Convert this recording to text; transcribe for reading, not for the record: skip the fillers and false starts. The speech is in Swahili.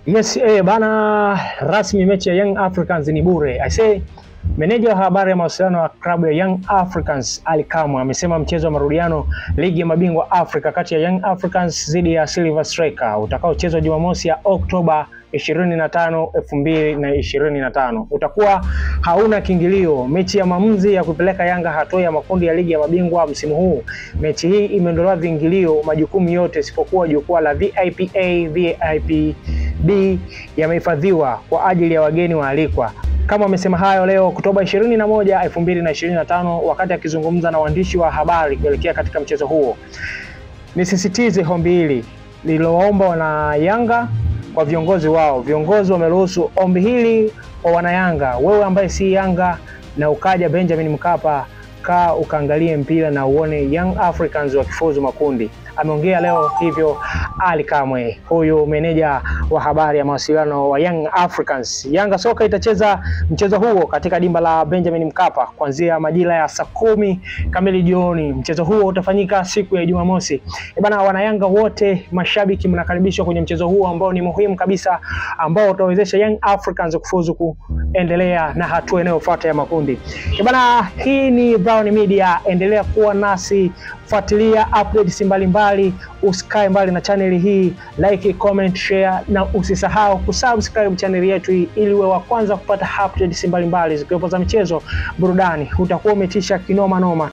Yes, bana, rasmi mechi ya Young Africans ni bure. I say meneja wa habari ya mawasiliano wa klabu ya Young Africans Ali Kamwe amesema mchezo wa marudiano ligi ya mabingwa Afrika kati ya Young Africans dhidi ya Silver Striker utakaochezwa Jumamosi ya Oktoba 25, 2025 utakuwa hauna kiingilio. Mechi ya maamuzi ya kupeleka Yanga hatua ya makundi ya ligi ya mabingwa msimu huu. Mechi hii imeondolewa viingilio, majukumu yote isipokuwa jukwaa la VIP A, VIP B yamehifadhiwa kwa ajili ya wageni waalikwa. Kama amesema hayo leo Oktoba 21, 2025 wakati akizungumza na waandishi wa habari kuelekea katika mchezo huo. Nisisitize ombi hili lililoomba wana Yanga kwa viongozi wao. Viongozi wameruhusu ombi hili kwa wana Yanga. Wewe ambaye si Yanga na ukaja Benjamin Mkapa, kaa ukaangalie mpira na uone Young Africans wakifuzu makundi. Ameongea leo hivyo Ali Kamwe, huyu meneja wa habari ya mawasiliano wa Young Africans. Yanga soka itacheza mchezo huo katika dimba la Benjamin Mkapa kuanzia majira ya saa 10 kamili jioni. Mchezo huo utafanyika siku ya Jumamosi. Bana, wana Yanga wote, mashabiki, mnakaribishwa kwenye mchezo huo ambao ni muhimu kabisa, ambao utawezesha Young Africans kufuzu kuendelea na hatua inayofuata ya makundi. Bana, hii ni Brown Media, endelea kuwa nasi, fuatilia updates mbalimbali, usikae mbali na channel hii, like, comment, share na usisahau kusubscribe channel yetu hii ili uwe wa kwanza kupata updates mbalimbali zikiwepo za michezo, burudani. Utakuwa umetisha kinoma noma.